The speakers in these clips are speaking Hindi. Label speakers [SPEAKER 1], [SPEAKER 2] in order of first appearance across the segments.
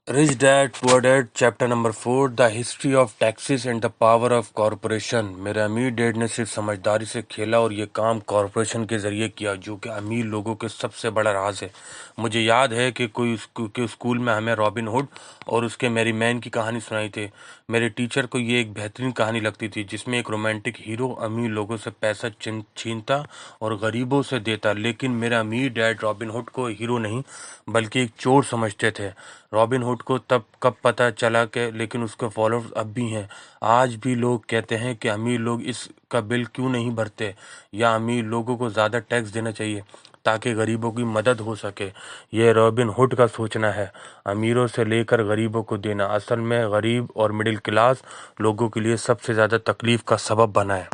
[SPEAKER 1] Rich dad poor dad chapter number 4 the history of taxes and the power of corporation. मेरे अमीर डैड ने सिर्फ समझदारी से खेला और ये काम कॉरपोरेशन के जरिए किया, जो कि अमीर लोगों के सबसे बड़ा राज है। मुझे याद है कि स्कूल में हमें रॉबिन हुड और उसके मैरी मैन की कहानी सुनाई थी। मेरे टीचर को ये एक बेहतरीन कहानी लगती थी, जिसमें एक रोमांटिक हीरो अमीर लोगों से पैसा छीनता और गरीबों से देता। लेकिन मेरे अमीर डैड रॉबिन हुड को हीरो नहीं बल्कि एक चोर समझते थे। रॉबिन हुड को तब कब पता चला कि लेकिन उसके फॉलोअर्स अब भी हैं। आज भी लोग कहते हैं कि अमीर लोग इसका बिल क्यों नहीं भरते, या अमीर लोगों को ज़्यादा टैक्स देना चाहिए ताकि गरीबों की मदद हो सके। यह रॉबिन हुड का सोचना है, अमीरों से लेकर गरीबों को देना। असल में गरीब और मिडिल क्लास लोगों के लिए सबसे ज़्यादा तकलीफ का सबब बना है।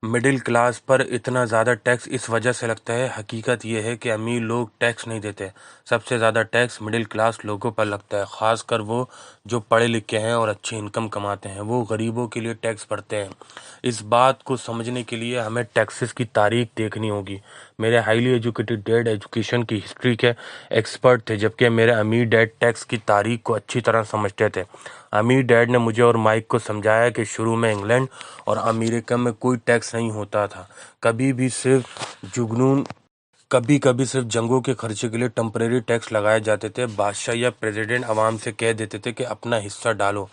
[SPEAKER 1] मिडिल क्लास पर इतना ज़्यादा टैक्स इस वजह से लगता है, हकीकत यह है कि अमीर लोग टैक्स नहीं देते। सबसे ज़्यादा टैक्स मिडिल क्लास लोगों पर लगता है, ख़ासकर वो जो पढ़े लिखे हैं और अच्छी इनकम कमाते हैं। वो गरीबों के लिए टैक्स भरते हैं। इस बात को समझने के लिए हमें टैक्सेस की तारीख देखनी होगी। मेरे हाईली एजुकेटेड डैड एजुकेशन की हिस्ट्री के एक्सपर्ट थे, जबकि मेरे अमीर डैड टैक्स की तारीख को अच्छी तरह समझते थे। अमीर डैड ने मुझे और माइक को समझाया कि शुरू में इंग्लैंड और अमेरिका में कोई टैक्स नहीं होता था। कभी भी सिर्फ जुगनून कभी कभी सिर्फ जंगों के खर्चे के लिए टेम्परेरी टैक्स लगाए जाते थे। बादशाह या प्रेसिडेंट आवाम से कह देते थे कि अपना हिस्सा डालो।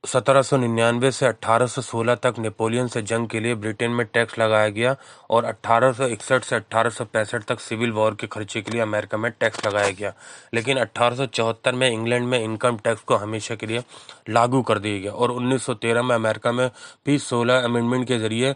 [SPEAKER 1] 1799 से 1816 तक नेपोलियन से जंग के लिए ब्रिटेन में टैक्स लगाया गया, और 1861 से 1865 तक सिविल वॉर के खर्चे के लिए अमेरिका में टैक्स लगाया गया। लेकिन 1874 में इंग्लैंड में इनकम टैक्स को हमेशा के लिए लागू कर दिया गया, और 1913 में अमेरिका में भी 16 अमेंडमेंट के जरिए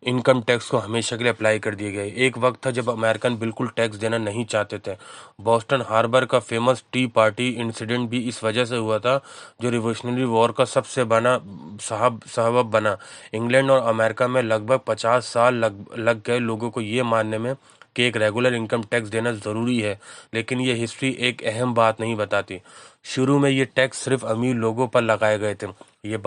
[SPEAKER 1] इनकम टैक्स को हमेशा के लिए अप्लाई कर दिए गए। एक वक्त था जब अमेरिकन बिल्कुल टैक्स देना नहीं चाहते थे। बॉस्टन हार्बर का फेमस टी पार्टी इंसिडेंट भी इस वजह से हुआ था, जो रिवोल्यूशनरी वॉर का सबसे बड़ा सबब बना। इंग्लैंड और अमेरिका में लगभग 50 साल लग गए लोगों को ये मानने में कि एक रेगुलर इनकम टैक्स देना ज़रूरी है। लेकिन ये हिस्ट्री एक अहम बात नहीं बताती। शुरू में ये टैक्स सिर्फ अमीर लोगों पर लगाए गए थे। ये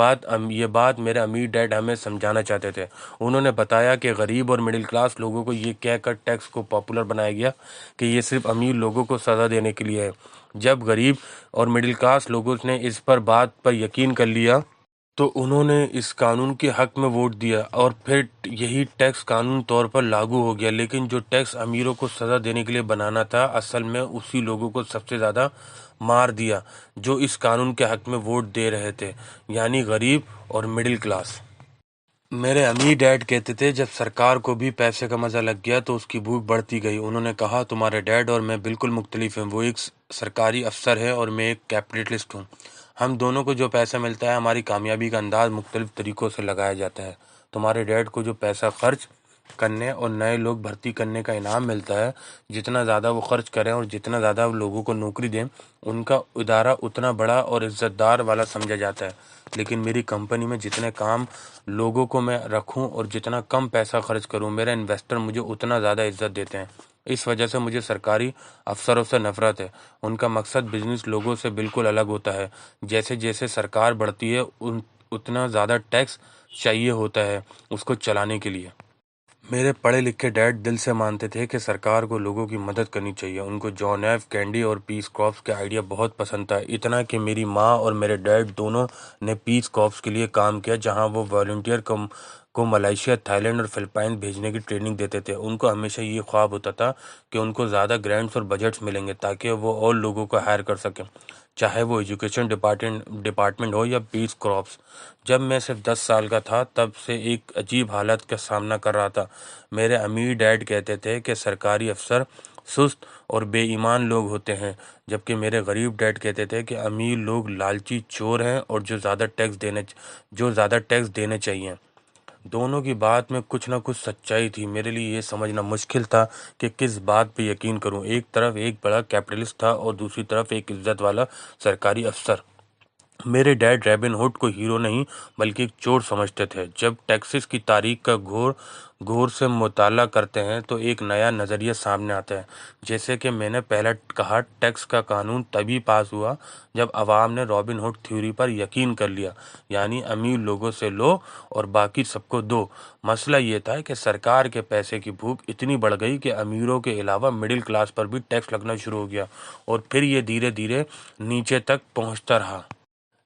[SPEAKER 1] बात मेरे अमीर डैड हमें समझाना चाहते थे। उन्होंने बताया कि गरीब और मिडिल क्लास लोगों को ये कहकर टैक्स को पॉपुलर बनाया गया कि ये सिर्फ अमीर लोगों को सज़ा देने के लिए है। जब गरीब और मिडिल क्लास लोगों ने इस बात पर यकीन कर लिया, तो उन्होंने इस कानून के हक में वोट दिया, और फिर यही टैक्स कानून तौर पर लागू हो गया। लेकिन जो टैक्स अमीरों को सज़ा देने के लिए बनाना था, असल में उसी लोगों को सबसे ज़्यादा मार दिया जो इस कानून के हक में वोट दे रहे थे, यानी गरीब और मिडिल क्लास। मेरे अमीर डैड कहते थे, जब सरकार को भी पैसे का मज़ा लग गया तो उसकी भूख बढ़ती गई। उन्होंने कहा, तुम्हारे डैड और मैं बिल्कुल मुख्तलिफ हैं। वो एक सरकारी अफसर है और मैं एक कैपिटलिस्ट हूँ। हम दोनों को जो पैसा मिलता है, हमारी कामयाबी का अंदाज मुख्तलिफ तरीक़ों से लगाया जाता है। तुम्हारे डैड को जो पैसा खर्च करने और नए लोग भर्ती करने का इनाम मिलता है, जितना ज़्यादा वो खर्च करें और जितना ज़्यादा वो लोगों को नौकरी दें, उनका इदारा उतना बड़ा और इज़्ज़तदार वाला समझा जाता है। लेकिन मेरी कंपनी में जितने काम लोगों को मैं रखूं और जितना कम पैसा खर्च करूं, मेरे इन्वेस्टर मुझे उतना ज़्यादा इज्जत देते हैं। इस वजह से मुझे सरकारी अफसरों से नफरत है। उनका मकसद बिजनेस लोगों से बिल्कुल अलग होता है। जैसे जैसे सरकार बढ़ती है, उतना ज़्यादा टैक्स चाहिए होता है उसको चलाने के लिए। मेरे पढ़े लिखे डैड दिल से मानते थे कि सरकार को लोगों की मदद करनी चाहिए। उनको जॉन एफ कैंडी और पीस कॉर्प्स के आइडिया बहुत पसंद था, इतना कि मेरी माँ और मेरे डैड दोनों ने पीस कॉर्प्स के लिए काम किया, जहां वो वॉलंटियर को मलेशिया, थाईलैंड और फिलिपाइन भेजने की ट्रेनिंग देते थे। उनको हमेशा ये ख्वाब होता था कि उनको ज़्यादा ग्रांट्स और बजट्स मिलेंगे ताकि वो और लोगों को हायर कर सकें, चाहे वो एजुकेशन डिपार्टमेंट हो या पीस क्रॉप्स। जब मैं सिर्फ 10 साल का था, तब से एक अजीब हालत का सामना कर रहा था। मेरे अमीर डैड कहते थे कि सरकारी अफसर सुस्त और बेईमान लोग होते हैं, जबकि मेरे गरीब डैड कहते थे कि अमीर लोग लालची चोर हैं और जो ज़्यादा टैक्स देने चाहिए। दोनों की बात में कुछ ना कुछ सच्चाई थी। मेरे लिए ये समझना मुश्किल था कि किस बात पे यकीन करूं। एक तरफ एक बड़ा कैपिटलिस्ट था और दूसरी तरफ एक इज्जत वाला सरकारी अफसर। मेरे डैड रॉबिन हुड को हीरो नहीं बल्कि एक चोर समझते थे। जब टैक्सेस की तारीख का घोर घोर से मुताला करते हैं तो एक नया नज़रिया सामने आता है। जैसे कि मैंने पहले कहा, टैक्स का कानून तभी पास हुआ जब अवाम ने रॉबिन हुड थ्योरी पर यकीन कर लिया, यानी अमीर लोगों से लो और बाकी सबको दो। मसला ये था कि सरकार के पैसे की भूख इतनी बढ़ गई कि अमीरों के अलावा मिडिल क्लास पर भी टैक्स लगना शुरू हो गया और फिर ये धीरे धीरे नीचे तक पहुंचता रहा।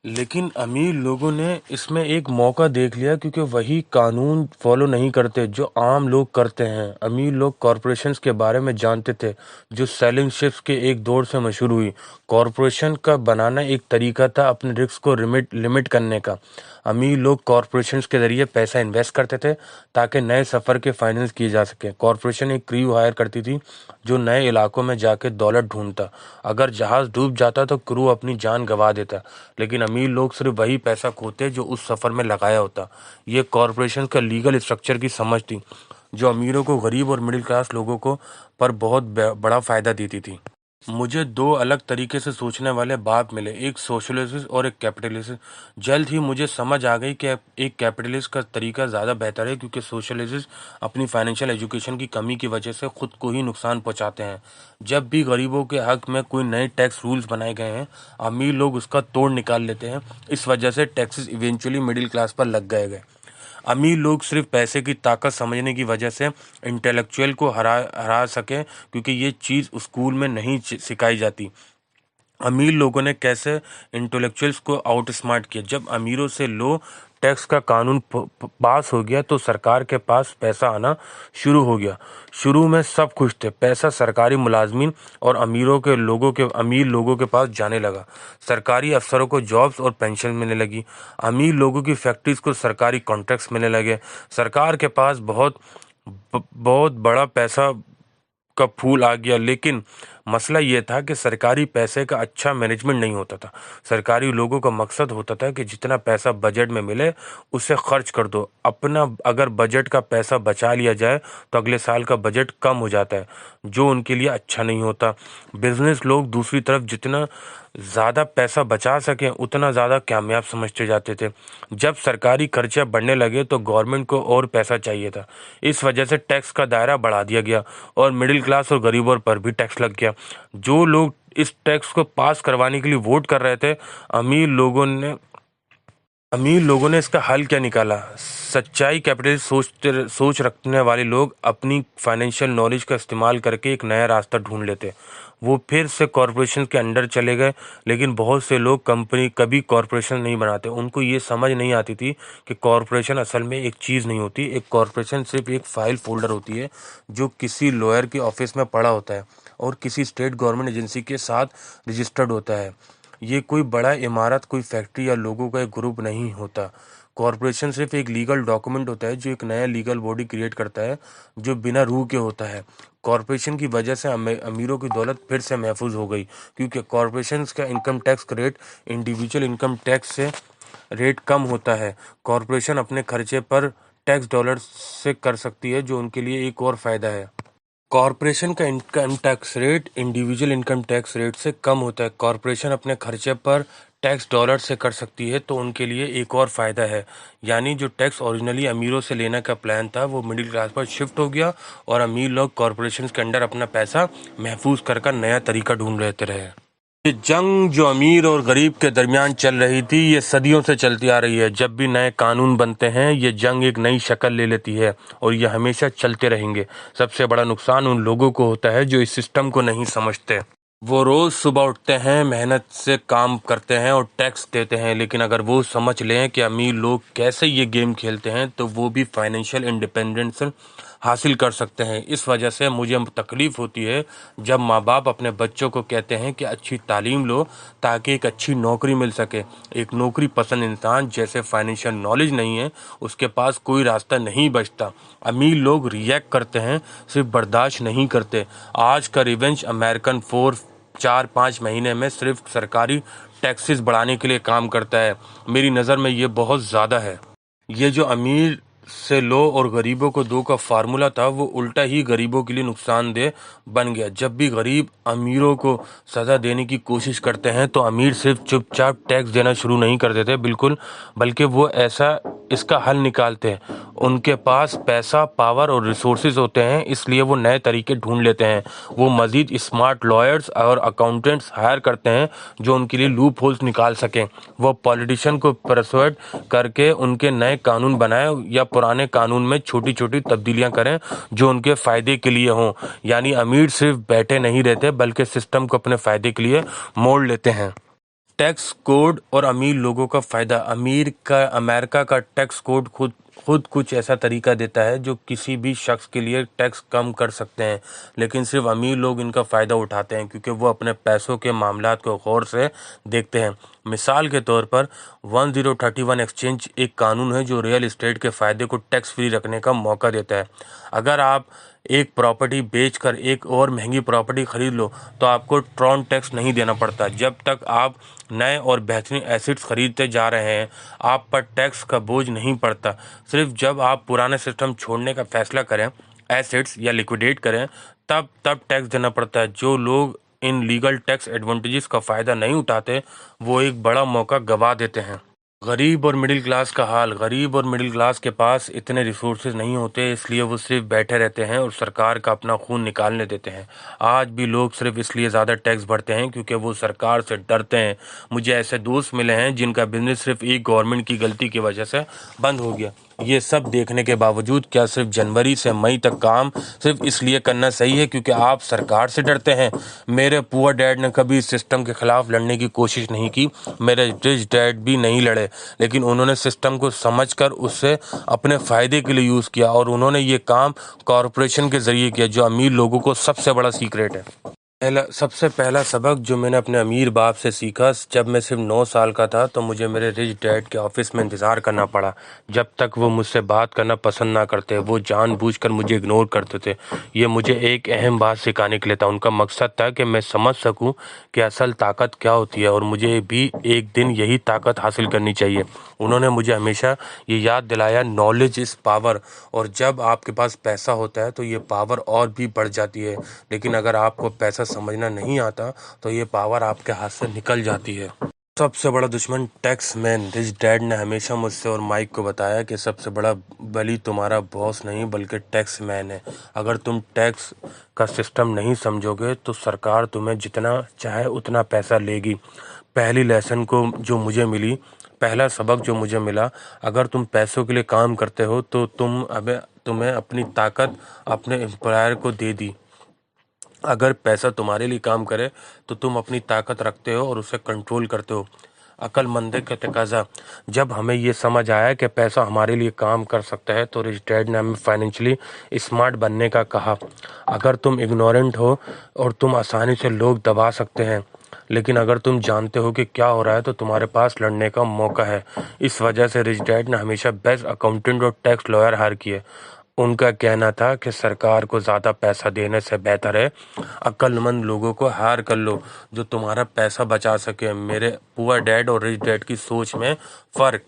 [SPEAKER 1] लेकिन अमीर लोगों ने इसमें एक मौका देख लिया, क्योंकि वही कानून फॉलो नहीं करते जो आम लोग करते हैं। अमीर लोग कॉरपोरेशंस के बारे में जानते थे, जो सेलिंग शिप्स के एक दौर से मशहूर हुई। कॉरपोरेशन का बनाना एक तरीका था अपने रिस्क को लिमिट करने का। अमीर लोग कॉरपोरेशंस के जरिए पैसा इन्वेस्ट करते थे ताकि नए सफ़र के फाइनेंस किए जा सके। कॉरपोरेशन एक क्रू हायर करती थी जो नए इलाकों में जाके दौलत ढूंढता। अगर जहाज़ डूब जाता तो क्रू अपनी जान गंवा देता, लेकिन अमीर लोग सिर्फ वही पैसा खोते जो उस सफ़र में लगाया होता। ये कॉरपोरेशन का लीगल स्ट्रक्चर की समझ थी, जो अमीरों को गरीब और मिडिल क्लास लोगों को पर बहुत बड़ा फ़ायदा देती थी। मुझे दो अलग तरीके से सोचने वाले बाप मिले, एक सोशलिस्ट और एक कैपिटलिस्ट। जल्द ही मुझे समझ आ गई कि एक कैपिटलिस्ट का तरीका ज़्यादा बेहतर है, क्योंकि सोशलिस्ट अपनी फाइनेंशियल एजुकेशन की कमी की वजह से खुद को ही नुकसान पहुंचाते हैं। जब भी गरीबों के हक में कोई नए टैक्स रूल्स बनाए गए हैं, अमीर लोग उसका तोड़ निकाल लेते हैं। इस वजह से टैक्सेस इवेंचुअली मिडिल क्लास पर लग गए। अमीर लोग सिर्फ पैसे की ताकत समझने की वजह से इंटेलेक्चुअल को हरा हरा सके, क्योंकि ये चीज़ स्कूल में नहीं सिखाई जाती। अमीर लोगों ने कैसे इंटेलेक्चुअल्स को आउट स्मार्ट किया। जब अमीरों से लो टैक्स का कानून पास हो गया तो सरकार के पास पैसा आना शुरू हो गया। शुरू में सब खुश थे, पैसा सरकारी मुलाजमीन और अमीर लोगों के पास जाने लगा। सरकारी अफसरों को जॉब्स और पेंशन मिलने लगी। अमीर लोगों की फैक्ट्रीज को सरकारी कॉन्ट्रैक्ट्स मिलने लगे। सरकार के पास बहुत बड़ा पैसा का फूल आ गया। लेकिन मसला ये था कि सरकारी पैसे का अच्छा मैनेजमेंट नहीं होता था। सरकारी लोगों का मकसद होता था कि जितना पैसा बजट में मिले उसे खर्च कर दो अपना। अगर बजट का पैसा बचा लिया जाए तो अगले साल का बजट कम हो जाता है, जो उनके लिए अच्छा नहीं होता। बिजनेस लोग दूसरी तरफ जितना ज़्यादा पैसा बचा सकें उतना ज़्यादा कामयाब समझते जाते थे। जब सरकारी खर्चे बढ़ने लगे तो गवर्नमेंट को और पैसा चाहिए था। इस वजह से टैक्स का दायरा बढ़ा दिया गया और मिडिल क्लास और गरीबों पर भी टैक्स लग गया। जो लोग इस टैक्स को पास करवाने के लिए वोट कर रहे थे, अमीर लोगों ने इसका हल क्या निकाला? सच्चाई कैपिटलिस्ट सोच रखने वाले लोग अपनी फाइनेंशियल नॉलेज का इस्तेमाल करके एक नया रास्ता ढूंढ लेते। वो फिर से कॉरपोरेशन के अंडर चले गए। लेकिन बहुत से लोग कभी कॉरपोरेशन नहीं बनाते। उनको ये समझ नहीं आती थी कि कॉरपोरेशन असल में एक चीज़ नहीं होती। एक कॉरपोरेशन सिर्फ एक फाइल फोल्डर होती है जो किसी लॉयर के ऑफिस में पड़ा होता है और किसी स्टेट गवर्नमेंट एजेंसी के साथ रजिस्टर्ड होता है। ये कोई बड़ा इमारत, कोई फैक्ट्री या लोगों का एक ग्रुप नहीं होता। कॉरपोरेशन सिर्फ एक लीगल डॉक्यूमेंट होता है जो एक नया लीगल बॉडी क्रिएट करता है, जो बिना रूह के होता है। कॉरपोरेशन की वजह से अमीरों की दौलत फिर से महफूज हो गई, क्योंकि कॉरपोरेशन का income tax rate individual income tax से रेट कम होता है। कॉरपोरेशन अपने खर्चे पर टैक्स डॉलर से कर सकती है, जो उनके लिए एक और फायदा है। कॉरपोरेशन का income tax rate individual income tax rate से कम होता है। कॉरपोरेशन अपने खर्चे पर टैक्स डॉलर से कर सकती है, तो उनके लिए एक और फ़ायदा है। यानी जो टैक्स ओरिजिनली अमीरों से लेने का प्लान था वो मिडिल क्लास पर शिफ्ट हो गया और अमीर लोग कॉरपोरेशन के अंडर अपना पैसा महफूज कर नया तरीका ढूंढ लेते रहे। ये जंग जो अमीर और गरीब के दरमियान चल रही थी, ये सदियों से चलती आ रही है। जब भी नए कानून बनते हैं ये जंग एक नई शक्ल ले लेती है और ये हमेशा चलते रहेंगे। सबसे बड़ा नुकसान उन लोगों को होता है जो इस सिस्टम को नहीं समझते। वो रोज़ सुबह उठते हैं, मेहनत से काम करते हैं और टैक्स देते हैं, लेकिन अगर वो समझ लें कि अमीर लोग कैसे ये गेम खेलते हैं तो वो भी फाइनेंशियल इंडिपेंडेंस हासिल कर सकते हैं। इस वजह से मुझे तकलीफ़ होती है जब माँ बाप अपने बच्चों को कहते हैं कि अच्छी तालीम लो ताकि एक अच्छी नौकरी मिल सके। एक नौकरी पसंद इंसान जैसे फाइनेंशियल नॉलेज नहीं है, उसके पास कोई रास्ता नहीं बचता। अमीर लोग रिएक्ट करते हैं, सिर्फ बर्दाश्त नहीं करते। आज का रिवेंज अमेरिकन 4-5 महीने में सिर्फ सरकारी टैक्सेस बढ़ाने के लिए काम करता है। मेरी नज़र में ये बहुत ज़्यादा है। ये जो अमीर से लो और गरीबों को दो का फार्मूला था, वो उल्टा ही गरीबों के लिए नुकसानदेह बन गया। जब भी गरीब अमीरों को सजा देने की कोशिश करते हैं तो अमीर सिर्फ चुपचाप टैक्स देना शुरू नहीं कर देते, बिल्कुल, बल्कि वो ऐसा इसका हल निकालते हैं। उनके पास पैसा, पावर और रिसोर्सेज होते हैं, इसलिए वो नए तरीके ढूंढ लेते हैं। वो मजीद स्मार्ट लॉयर्स और अकाउंटेंट्स हायर करते हैं जो उनके लिए लूप होल्स निकाल सकें। वो पॉलिटिशियन को परसुएड करके उनके नए कानून बनाएं या पुराने कानून में छोटी छोटी तब्दीलियां करें जो उनके फ़ायदे के लिए हों। यानी अमीर सिर्फ बैठे नहीं रहते बल्कि सिस्टम को अपने फ़ायदे के लिए मोड़ लेते हैं। टैक्स कोड और अमीर लोगों का फ़ायदा। अमेरिका का टैक्स कोड खुद खुद कुछ ऐसा तरीका देता है जो किसी भी शख्स के लिए टैक्स कम कर सकते हैं, लेकिन सिर्फ अमीर लोग इनका फ़ायदा उठाते हैं क्योंकि वो अपने पैसों के मामलात को गौर से देखते हैं। मिसाल के तौर पर 1031 एक्सचेंज एक कानून है जो रियल एस्टेट के फ़ायदे को टैक्स फ्री रखने का मौका देता है। अगर आप एक प्रॉपर्टी बेचकर एक और महंगी प्रॉपर्टी खरीद लो तो आपको ट्रॉन टैक्स नहीं देना पड़ता। जब तक आप नए और बेहतरीन एसेट्स खरीदते जा रहे हैं, आप पर टैक्स का बोझ नहीं पड़ता। सिर्फ जब आप पुराने सिस्टम छोड़ने का फैसला करें, एसेट्स या लिक्विडेट करें, तब टैक्स देना पड़ता है। जो लोग इन लीगल टैक्स एडवांटेजेस का फ़ायदा नहीं उठाते, वो एक बड़ा मौका गंवा देते हैं। गरीब और मिडिल क्लास का हाल। गरीब और मिडिल क्लास के पास इतने रिसोर्सेज नहीं होते, इसलिए वो सिर्फ बैठे रहते हैं और सरकार का अपना खून निकालने देते हैं। आज भी लोग सिर्फ इसलिए ज़्यादा टैक्स भरते हैं क्योंकि वो सरकार से डरते हैं। मुझे ऐसे दोस्त मिले हैं जिनका बिजनेस सिर्फ एक गवर्नमेंट की गलती की वजह से बंद हो गया। ये सब देखने के बावजूद क्या सिर्फ जनवरी से मई तक काम सिर्फ इसलिए करना सही है क्योंकि आप सरकार से डरते हैं? मेरे पुअर डैड ने कभी इस सिस्टम के खिलाफ लड़ने की कोशिश नहीं की। मेरे रिच डैड भी नहीं लड़े, लेकिन उन्होंने सिस्टम को समझकर उससे अपने फ़ायदे के लिए यूज़ किया, और उन्होंने ये काम कॉरपोरेशन के ज़रिए किया, जो अमीर लोगों को सबसे बड़ा सीक्रेट है। सबसे पहला सबक जो मैंने अपने अमीर बाप से सीखा, जब मैं सिर्फ 9 साल का था तो मुझे मेरे रिच डैड के ऑफिस में इंतज़ार करना पड़ा। जब तक वो मुझसे बात करना पसंद ना करते, वो जानबूझकर मुझे इग्नोर करते थे। ये मुझे एक अहम बात सिखाने के लिए था। उनका मकसद था कि मैं समझ सकूं कि असल ताकत क्या होती है और मुझे भी एक दिन यही ताकत हासिल करनी चाहिए। उन्होंने मुझे हमेशा ये याद दिलाया, नॉलेज इज़ पावर, और जब आपके पास पैसा होता है तो ये पावर और भी बढ़ जाती है। लेकिन अगर आपको पैसा समझना नहीं आता तो ये पावर आपके हाथ से निकल जाती है। सबसे बड़ा दुश्मन टैक्स मैन। रिच डैड ने हमेशा मुझसे और माइक को बताया कि सबसे बड़ा बली तुम्हारा बॉस नहीं बल्कि टैक्स मैन है। अगर तुम टैक्स का सिस्टम नहीं समझोगे तो सरकार तुम्हें जितना चाहे उतना पैसा लेगी। पहला सबक जो मुझे मिला, अगर तुम पैसों के लिए काम करते हो तो तुम्हें अपनी ताकत अपने एम्प्लॉयर को दे दी। अगर पैसा तुम्हारे लिए काम करे तो तुम अपनी ताकत रखते हो और उसे कंट्रोल करते हो। अक्लमंदी का तकाजा। जब हमें ये समझ आया कि पैसा हमारे लिए काम कर सकता है तो रिच डैड ने हमें फाइनेंशियली स्मार्ट बनने का कहा। अगर तुम इग्नोरेंट हो और तुम आसानी से लोग दबा सकते हैं, लेकिन अगर तुम जानते हो कि क्या हो रहा है तो तुम्हारे पास लड़ने का मौका है। इस वजह से रिच डैड ने हमेशा बेस्ट अकाउंटेंट और टैक्स लॉयर हायर किए। उनका कहना था कि सरकार को ज़्यादा पैसा देने से बेहतर है अक्लमंद लोगों को हायर कर लो जो तुम्हारा पैसा बचा सके। मेरे पुअर डैड और रिच डैड की सोच में फ़र्क।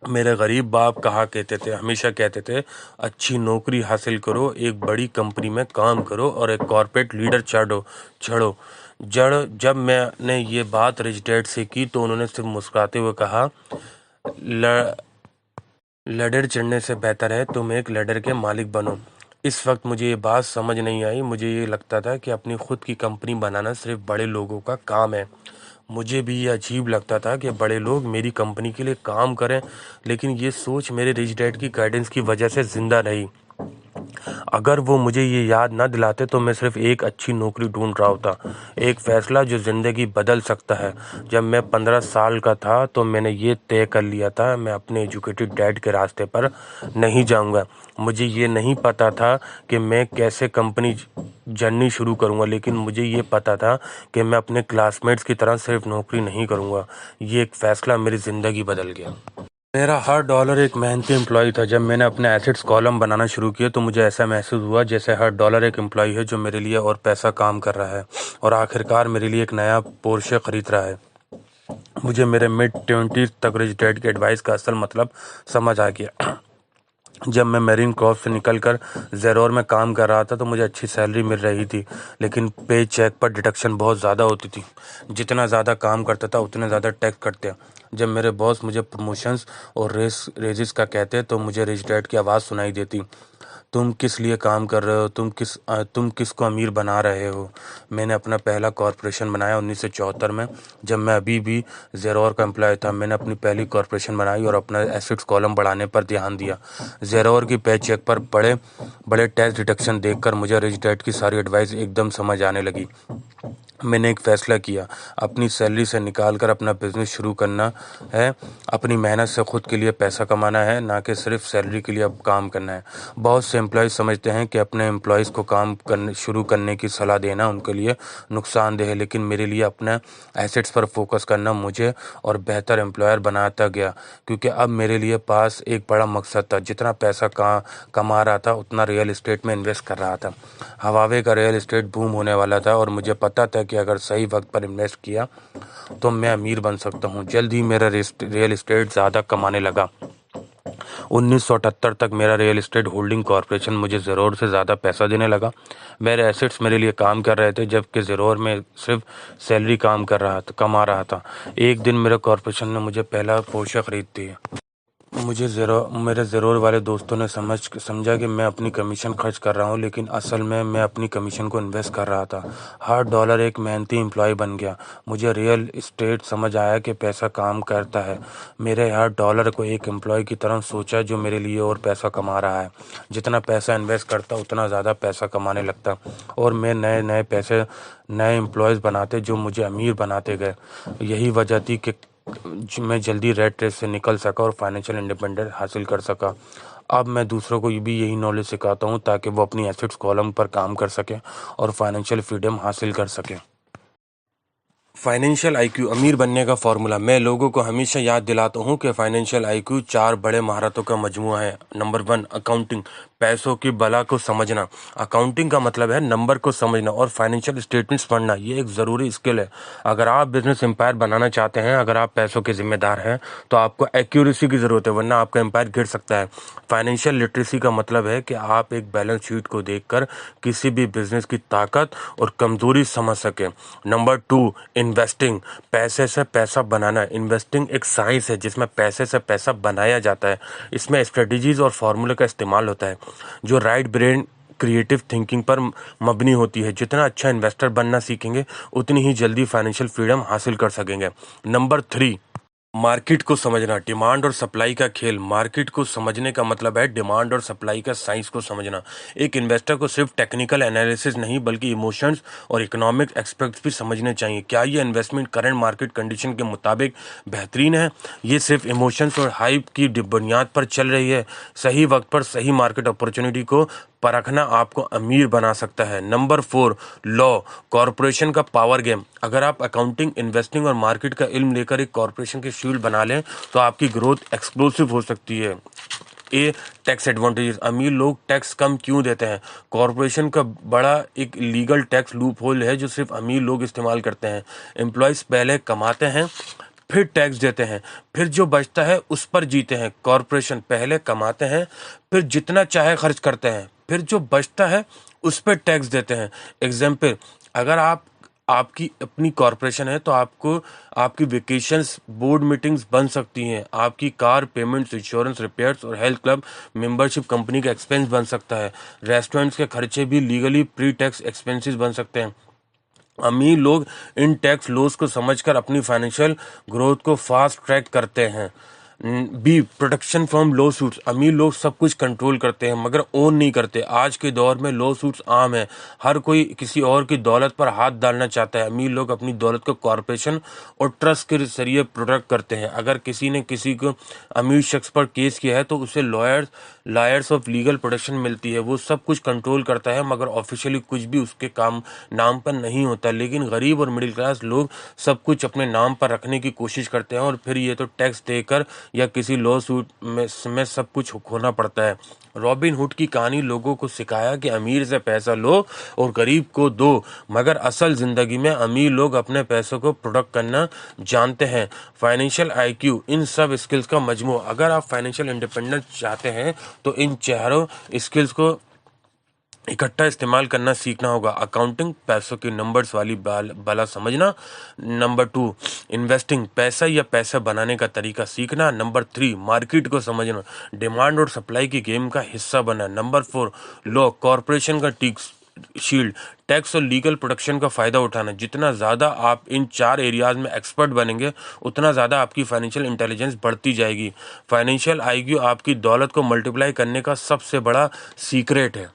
[SPEAKER 1] मेरे गरीब बाप हमेशा कहते थे, अच्छी नौकरी हासिल करो, एक बड़ी कंपनी में काम करो और एक कॉर्पोरेट लीडर चढ़ो। जब मैंने ये बात रिच डैड से की तो उन्होंने सिर्फ मुस्कुराते हुए कहा, लडर चढ़ने से बेहतर है तुम एक लडर के मालिक बनो। इस वक्त मुझे ये बात समझ नहीं आई। मुझे ये लगता था कि अपनी खुद की कंपनी बनाना सिर्फ बड़े लोगों का काम है। मुझे भी ये अजीब लगता था कि बड़े लोग मेरी कंपनी के लिए काम करें, लेकिन ये सोच मेरे रिच डैड की गाइडेंस की वजह से ज़िंदा रही। अगर वो मुझे ये याद ना दिलाते तो मैं सिर्फ एक अच्छी नौकरी ढूंढ रहा होता, एक फ़ैसला जो ज़िंदगी बदल सकता है। जब मैं 15 साल का था तो मैंने ये तय कर लिया था, मैं अपने एजुकेटेड डैड के रास्ते पर नहीं जाऊंगा। मुझे ये नहीं पता था कि मैं कैसे कंपनी जर्नी शुरू करूंगा, लेकिन मुझे ये पता था कि मैं अपने क्लासमेट्स की तरह सिर्फ नौकरी नहीं करूंगा। ये एक फ़ैसला मेरी ज़िंदगी बदल गया। मेरा हर डॉलर एक मेहनती एम्प्लॉय था। जब मैंने अपने एसेट्स कॉलम बनाना शुरू किया तो मुझे ऐसा महसूस हुआ जैसे हर डॉलर एक एम्प्लॉय है जो मेरे लिए और पैसा काम कर रहा है और आखिरकार मेरे लिए एक नया पोर्शे खरीद रहा है। मुझे मेरे मिड 20s तक रिच डैड के एडवाइस का असल मतलब समझ आ गया। जब मैं मेरीन कॉर्प से निकलकर ज़ेरोर में काम कर रहा था तो मुझे अच्छी सैलरी मिल रही थी, लेकिन पे चेक पर डिडक्शन बहुत ज़्यादा होती थी। जितना ज़्यादा काम करता था उतने ज़्यादा टैक्स कटते। जब मेरे बॉस मुझे प्रमोशंस और रेजिस का कहते तो मुझे रिच डैड की आवाज़ सुनाई देती, तुम किस लिए काम कर रहे हो, तुम किसको अमीर बना रहे हो। मैंने अपना पहला कॉरपोरेशन बनाया 1974 में, जब मैं अभी भी ज़ेरोर का एम्प्लॉय था। मैंने अपनी पहली कॉरपोरेशन बनाई और अपना एसेट्स कॉलम बढ़ाने पर ध्यान दिया। ज़ेरोर की पे चेक पर बड़े बड़े टैक्स डिडक्शन देखकर मुझे रिच डैड की सारी एडवाइस एकदम समझ आने लगी। मैंने एक फ़ैसला किया, अपनी सैलरी से निकाल कर अपना बिज़नेस शुरू करना है। अपनी मेहनत से खुद के लिए पैसा कमाना है, ना कि सिर्फ सैलरी के लिए अब काम करना है। बहुत से एम्प्लॉयज़ समझते हैं कि अपने एम्प्लॉयज़ को काम करने शुरू करने की सलाह देना उनके लिए नुकसानदेह है, लेकिन मेरे लिए अपने एसेट्स पर फोकस करना मुझे और बेहतर एम्प्लॉयर बनाता गया, क्योंकि अब मेरे लिए पास एक बड़ा मकसद था। जितना पैसा कमा रहा था उतना रियल इस्टेट में इन्वेस्ट कर रहा था। हवावे का रियल इस्टेट बूम होने वाला था और मुझे पता था कि अगर सही वक्त पर इन्वेस्ट किया तो मैं अमीर बन सकता हूँ। जल्द ही मेरा रियल इस्टेट ज़्यादा कमाने लगा। 1978 तक मेरा रियल इस्टेट होल्डिंग कॉरपोरेशन मुझे ज़ेरोर से ज़्यादा पैसा देने लगा। मेरे एसेट्स मेरे लिए काम कर रहे थे, जबकि ज़ेरोर में सिर्फ सैलरी कमा रहा था। एक दिन मेरे कॉरपोरेशन ने मुझे पहला पोर्शे खरीद दिए। मेरे ज़ेरोर वाले दोस्तों ने समझा कि मैं अपनी कमीशन खर्च कर रहा हूँ, लेकिन असल में मैं अपनी कमीशन को इन्वेस्ट कर रहा था। हर डॉलर एक मेहनती एम्प्लॉय बन गया। मुझे रियल इस्टेट समझ आया कि पैसा काम करता है। मेरे हर डॉलर को एक एम्प्लॉय की तरह सोचा जो मेरे लिए और पैसा कमा रहा है। जितना पैसा इन्वेस्ट करता उतना ज़्यादा पैसा कमाने लगता और मैं नए एम्प्लॉयज़ बनाते जो मुझे अमीर बनाते गए। यही वजह थी कि मैं जल्दी रेट रेस से निकल सका और फाइनेंशियल इंडिपेंडेंस हासिल कर सका। अब मैं दूसरों को भी यही नॉलेज सिखाता हूँ ताकि वो अपनी एसेट्स कॉलम पर काम कर सकें और फाइनेंशियल फ्रीडम हासिल कर सकें। फाइनेंशियल आईक्यू अमीर बनने का फॉर्मूला। मैं लोगों को हमेशा याद दिलाता हूँ कि फाइनेंशियल आईक्यू 4 बड़े महारतों का मजमुआ है। नंबर 1, अकाउंटिंग, पैसों की बला को समझना। अकाउंटिंग का मतलब है नंबर को समझना और फाइनेंशियल स्टेटमेंट्स पढ़ना। ये एक ज़रूरी स्किल है। अगर आप बिजनेस एम्पायर बनाना चाहते हैं, अगर आप पैसों के जिम्मेदार हैं, तो आपको एक्यूरेसी की ज़रूरत है, वरना आपका एम्पायर गिर सकता है। फाइनेंशियल लिटरेसी का मतलब है कि आप एक बैलेंस शीट को देखकर किसी भी बिजनेस की ताकत और कमजोरी समझ सकें। नंबर 2, इन्वेस्टिंग, पैसे से पैसा बनाना। इन्वेस्टिंग एक साइंस है जिसमें पैसे से पैसा बनाया जाता है। इसमें स्ट्रेटजीज और फार्मूले का इस्तेमाल होता है जो राइट ब्रेन क्रिएटिव थिंकिंग पर मबनी होती है। जितना अच्छा इन्वेस्टर बनना सीखेंगे उतनी ही जल्दी फाइनेंशियल फ्रीडम हासिल कर सकेंगे। नंबर 3, मार्केट को समझना, डिमांड और सप्लाई का खेल। मार्केट को समझने का मतलब है डिमांड और सप्लाई का साइंस को समझना। एक इन्वेस्टर को सिर्फ टेक्निकल एनालिसिस नहीं बल्कि इमोशंस और इकोनॉमिक एस्पेक्ट्स भी समझने चाहिए। क्या ये इन्वेस्टमेंट करंट मार्केट कंडीशन के मुताबिक बेहतरीन है? ये सिर्फ इमोशंस और हाइप की बुनियाद पर चल रही है? सही वक्त पर सही मार्केट अपॉर्चुनिटी को परखना आपको अमीर बना सकता है। नंबर 4, लॉ, कॉरपोरेशन का पावर गेम। अगर आप अकाउंटिंग, इन्वेस्टिंग और मार्केट का इल्म लेकर एक कॉरपोरेशन की शील्ड बना लें तो आपकी ग्रोथ एक्सप्लोसिव हो सकती है। Tax advantages. अमीर लोग टैक्स कम क्यों देते हैं? कॉरपोरेशन का बड़ा एक लीगल टैक्स लूप होल है जो सिर्फ अमीर लोग इस्तेमाल करते हैं। एम्प्लॉयज़ पहले कमाते हैं, फिर टैक्स देते हैं, फिर जो बचता है उस पर जीते हैं। कॉरपोरेशन पहले कमाते हैं, फिर जितना चाहे खर्च करते हैं, फिर जो बचता है उस पर टैक्स देते हैं। एग्जाम्पल, अगर आपकी अपनी कॉरपोरेशन है तो आपको आपकी वेकेशंस, बोर्ड मीटिंग्स बन सकती हैं। आपकी कार पेमेंट्स, इंश्योरेंस, रिपेयर्स और हेल्थ क्लब मेंबरशिप कंपनी का एक्सपेंस बन सकता है। रेस्टोरेंट्स के खर्चे भी लीगली प्री टैक्स एक्सपेंसेस बन सकते हैं। अमीर लोग इन टैक्स लॉस को समझकर अपनी फाइनेंशियल ग्रोथ को फास्ट ट्रैक करते हैं। B, protection from lawsuits. अमीर लोग सब कुछ कंट्रोल करते हैं मगर ओन नहीं करते। आज के दौर में लॉ सूट्स आम है। हर कोई किसी और की दौलत पर हाथ डालना चाहता है। अमीर लोग अपनी दौलत को कॉरपोरेशन और ट्रस्ट के जरिए प्रोटेक्ट करते हैं। अगर किसी ने किसी को अमीर शख्स पर केस किया है तो उसे लॉयर्स ऑफ लीगल प्रोटेक्शन मिलती है। वो सब कुछ कंट्रोल करता है मगर ऑफिशियली कुछ भी उसके काम नाम पर नहीं होता। लेकिन गरीब और मिडिल क्लास लोग सब कुछ अपने नाम पर रखने की कोशिश करते हैं और फिर ये तो टैक्स देकर या किसी लॉ सूट में सब कुछ खोना पड़ता है। रॉबिन हुड की कहानी लोगों को सिखाया कि अमीर से पैसा लो और गरीब को दो, मगर असल जिंदगी में अमीर लोग अपने पैसों को प्रोटेक्ट करना जानते हैं। फाइनेंशियल आईक्यू इन सब स्किल्स का मजमू। अगर आप फाइनेंशियल इंडिपेंडेंस चाहते हैं तो इन चारों स्किल्स को इकट्ठा इस्तेमाल करना सीखना होगा। अकाउंटिंग, पैसों के नंबर्स वाली बाला समझना। नंबर 2, इन्वेस्टिंग, पैसा या पैसा बनाने का तरीका सीखना। नंबर 3, मार्केट को समझना, डिमांड और सप्लाई की गेम का हिस्सा बनना। नंबर 4, लॉ, कॉरपोरेशन का टैक्स शील्ड, टैक्स और लीगल प्रोटेक्शन का फायदा उठाना। जितना ज़्यादा आप इन 4 एरियाज में एक्सपर्ट बनेंगे उतना ज़्यादा आपकी फाइनेंशियल इंटेलिजेंस बढ़ती जाएगी। फाइनेंशियल आईक्यू आपकी दौलत को मल्टीप्लाई करने का सबसे बड़ा सीक्रेट है।